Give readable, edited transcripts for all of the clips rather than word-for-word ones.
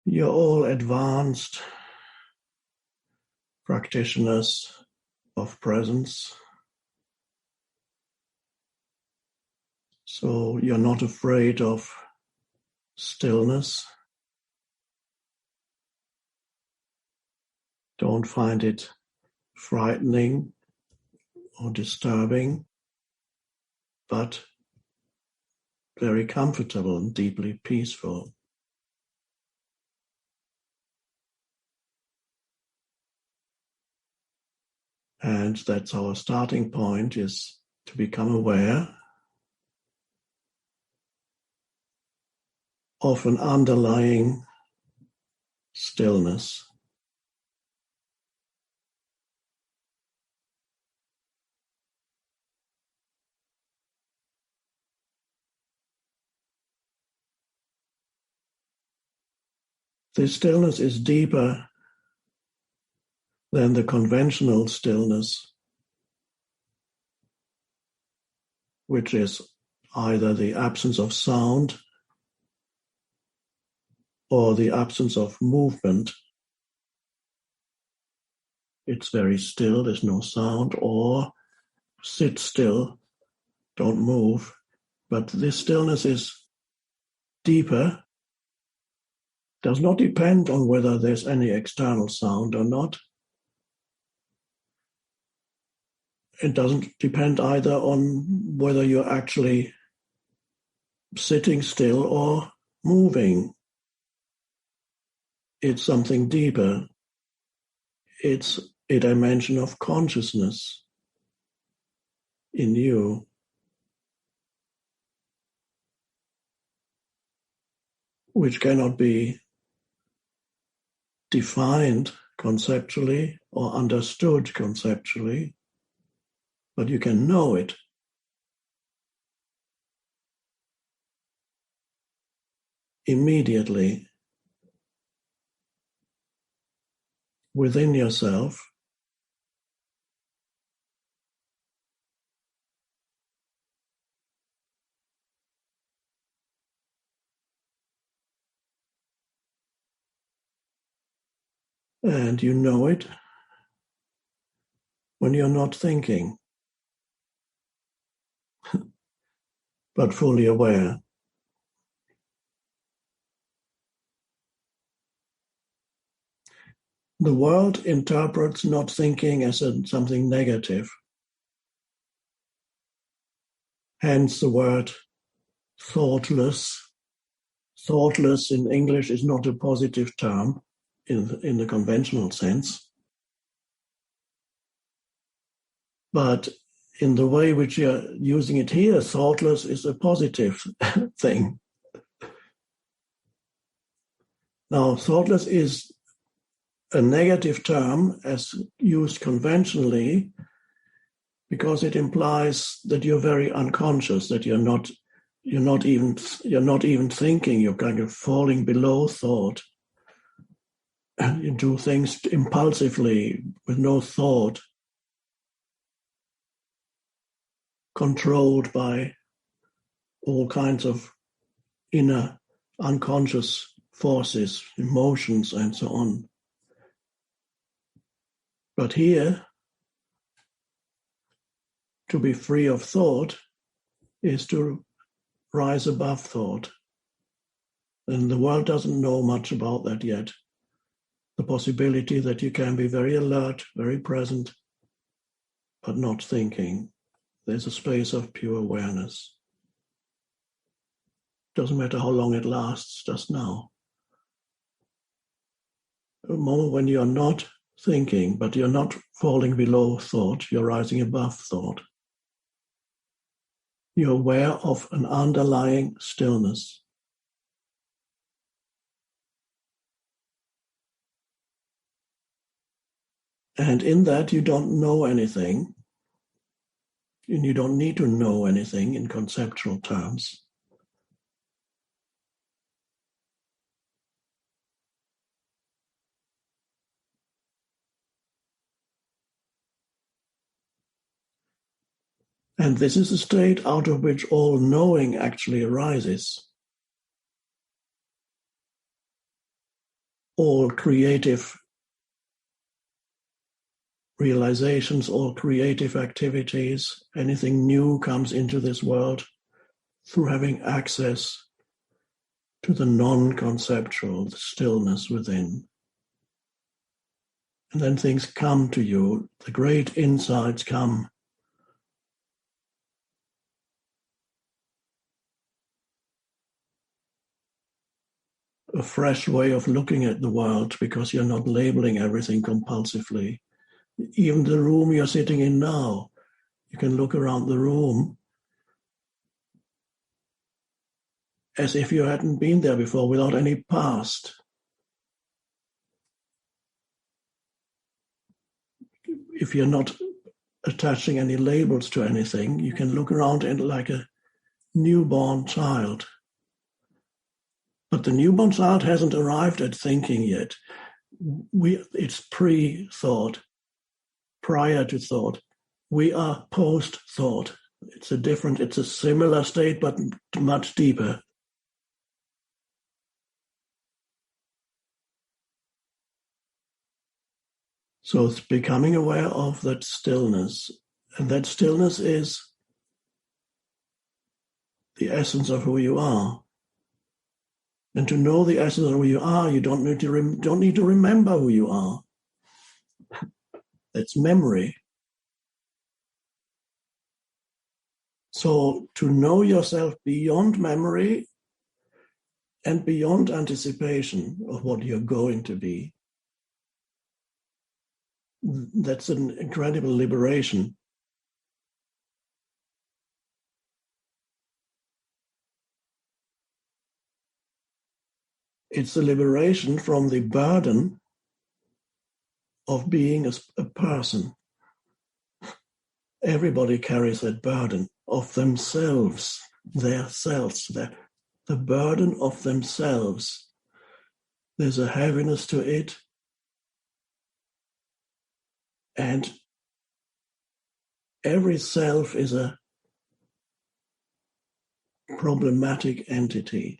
You're all advanced practitioners of presence. So you're not afraid of stillness. Don't find it frightening or disturbing, but very comfortable and deeply peaceful. And that's our starting point, is to become aware of an underlying stillness. This stillness is deeper than the conventional stillness, which is either the absence of sound or the absence of movement. It's very still, there's no sound, or sit still, don't move. But this stillness is deeper, does not depend on whether there's any external sound or not. It doesn't depend either on whether you're actually sitting still or moving. It's something deeper. It's a dimension of consciousness in you. Which cannot be defined conceptually or understood conceptually, but you can know it. Immediately within yourself. And you know it when you're not thinking, but fully aware. The world interprets not thinking as something negative. Hence the word thoughtless. Thoughtless in English is not a positive term in the conventional sense. But in the way which you're using it here, thoughtless is a positive thing. Now, thoughtless is a negative term as used conventionally because it implies that you're very unconscious, that you're not even thinking, you're kind of falling below thought. You do things impulsively with no thought, controlled by all kinds of inner unconscious forces, emotions, and so on. But here, to be free of thought is to rise above thought. And the world doesn't know much about that yet. The possibility that you can be very alert, very present, but not thinking. There's a space of pure awareness. Doesn't matter how long it lasts, just now. A moment when you're not thinking, but you're not falling below thought, you're rising above thought. You're aware of an underlying stillness. And in that, you don't know anything. And you don't need to know anything in conceptual terms. And this is a state out of which all knowing actually arises. all creative realizations, all creative activities, anything new comes into this world through having access to the non-conceptual, the stillness within. And then things come to you, the great insights come. A fresh way of looking at the world because you're not labeling everything compulsively. Even the room you're sitting in now, you can look around the room as if you hadn't been there before without any past. If you're not attaching any labels to anything, you can look around like a newborn child. But the newborn child hasn't arrived at thinking yet. It's pre-thought, prior to thought. We are post-thought. It's a similar state, but much deeper. So it's becoming aware of that stillness. And that stillness is the essence of who you are. And to know the essence of who you are, you don't need to remember who you are. That's memory. So to know yourself beyond memory and beyond anticipation of what you're going to be, that's an incredible liberation. It's a liberation from the burden of being a person. Everybody carries that burden of themselves, their selves, the burden of themselves. There's a heaviness to it. And every self is a problematic entity.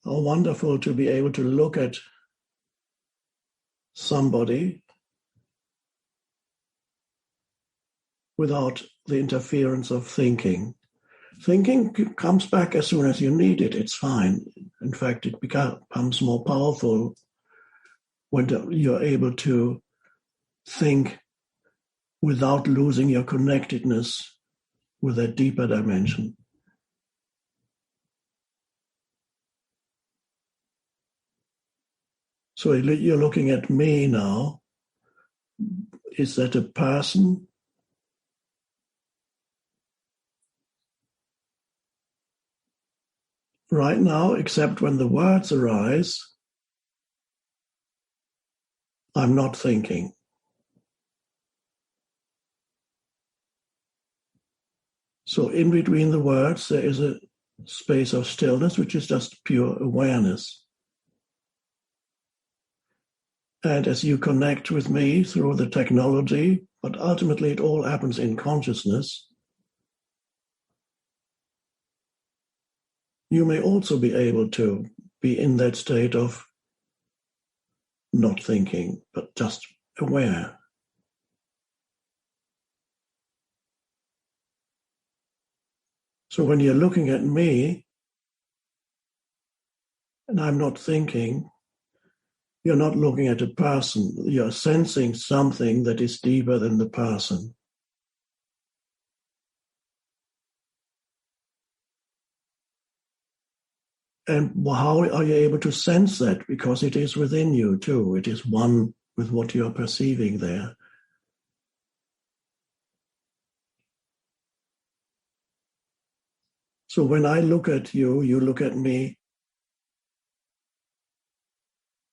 How wonderful to be able to look at somebody without the interference of thinking. Thinking comes back as soon as you need it. It's fine. In fact, it becomes more powerful when you're able to think without losing your connectedness with that deeper dimension. So you're looking at me now. Is that a person? Right now, except when the words arise, I'm not thinking. So in between the words, there is a space of stillness, which is just pure awareness. And as you connect with me through the technology, but ultimately it all happens in consciousness, you may also be able to be in that state of not thinking, but just aware. So when you're looking at me, and I'm not thinking, you're not looking at a person. You're sensing something that is deeper than the person. And how are you able to sense that? Because it is within you too. It is one with what you're perceiving there. So when I look at you, you look at me,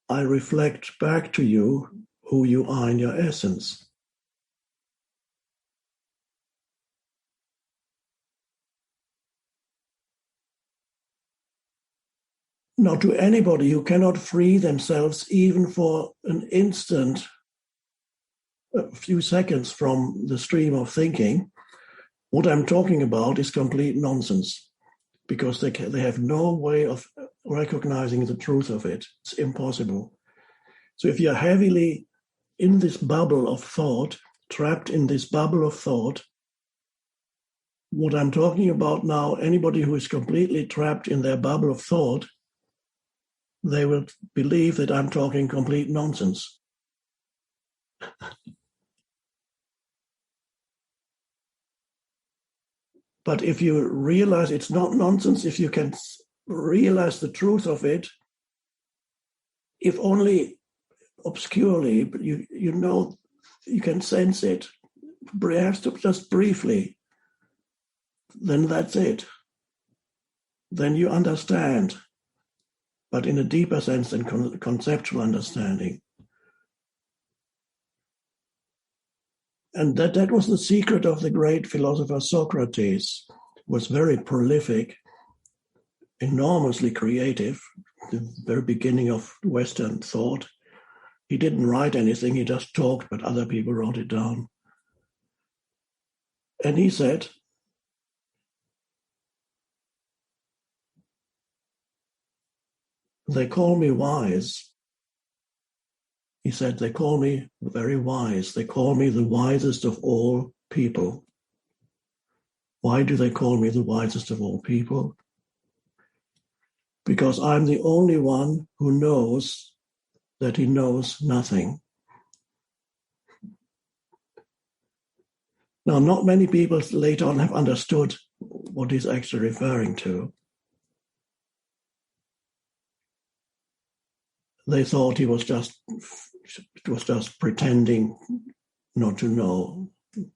I reflect back to you who you are in your essence. Now, to anybody who cannot free themselves even for an instant, a few seconds from the stream of thinking, what I'm talking about is complete nonsense, because they have no way of recognizing the truth of it. It's impossible. So if you're heavily in this bubble of thought, trapped in this bubble of thought, what I'm talking about now, anybody who is completely trapped in their bubble of thought, they will believe that I'm talking complete nonsense. But if you realize it's not nonsense, if you can realize the truth of it, if only obscurely, but you know, you can sense it, perhaps just briefly, then that's it. Then you understand, but in a deeper sense than conceptual understanding. And that was the secret of the great philosopher Socrates. Was very prolific, enormously creative, the very beginning of Western thought. He didn't write anything, he just talked, but other people wrote it down. And he said, they call me wise. He said, they call me very wise. They call me the wisest of all people. Why do they call me the wisest of all people? Because I'm the only one who knows that he knows nothing. Now, not many people later on have understood what he's actually referring to. They thought it was just pretending not to know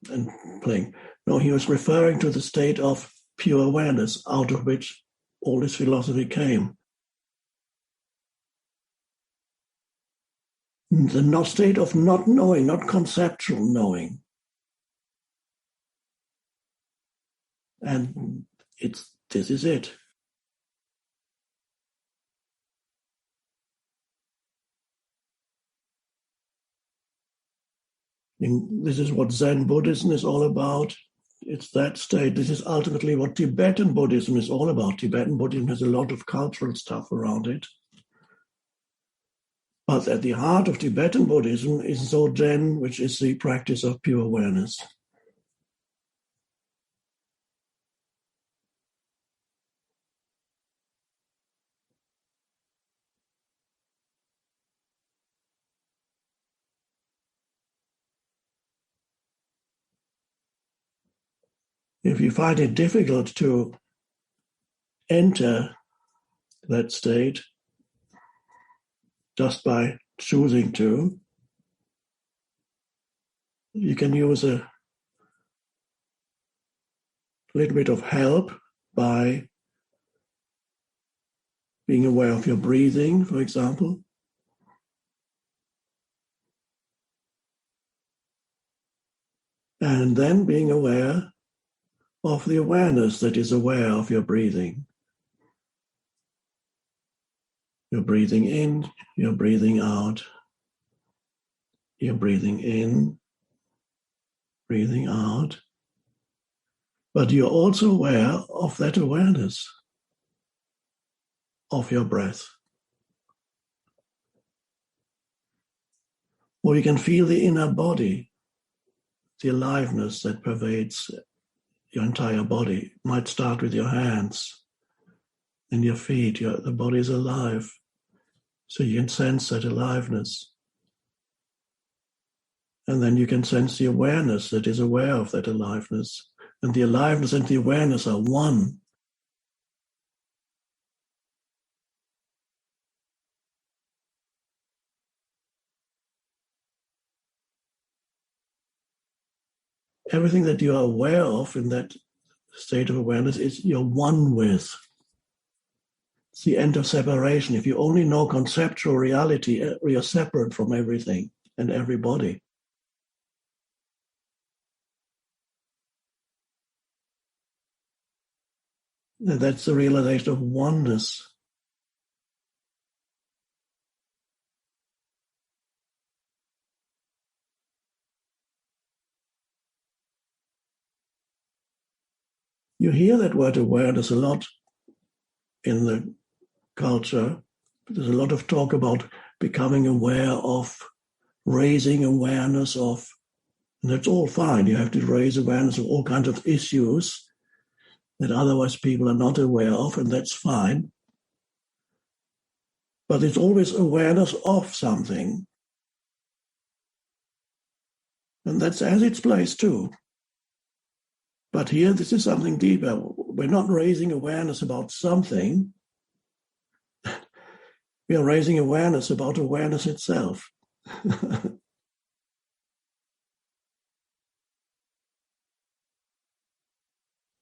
and playing. No, he was referring to the state of pure awareness out of which all this philosophy came. The state of not knowing, not conceptual knowing. And this is it. This is what Zen Buddhism is all about. It's that state. This is ultimately what Tibetan Buddhism is all about. Tibetan Buddhism has a lot of cultural stuff around it. But at the heart of Tibetan Buddhism is Dzogchen, which is the practice of pure awareness. If you find it difficult to enter that state just by choosing to, you can use a little bit of help by being aware of your breathing, for example. And then being aware of the awareness that is aware of your breathing. You're breathing in, you're breathing out. You're breathing in, breathing out. But you're also aware of that awareness of your breath. Or you can feel the inner body, the aliveness that pervades your entire body. It might start with your hands and your feet. The body is alive. So you can sense that aliveness. And then you can sense the awareness that is aware of that aliveness. And the aliveness and the awareness are one. Everything that you are aware of in that state of awareness is you're one with. It's the end of separation. If you only know conceptual reality, you're separate from everything and everybody. That's the realization of oneness. You hear that word awareness a lot in the culture. There's a lot of talk about becoming aware of, raising awareness of, and that's all fine. You have to raise awareness of all kinds of issues that otherwise people are not aware of, and that's fine. But it's always awareness of something. And that has its place too. But here, this is something deeper. We're not raising awareness about something. We are raising awareness about awareness itself.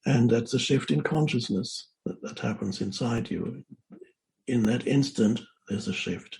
And that's a shift in consciousness that happens inside you. In that instant, there's a shift.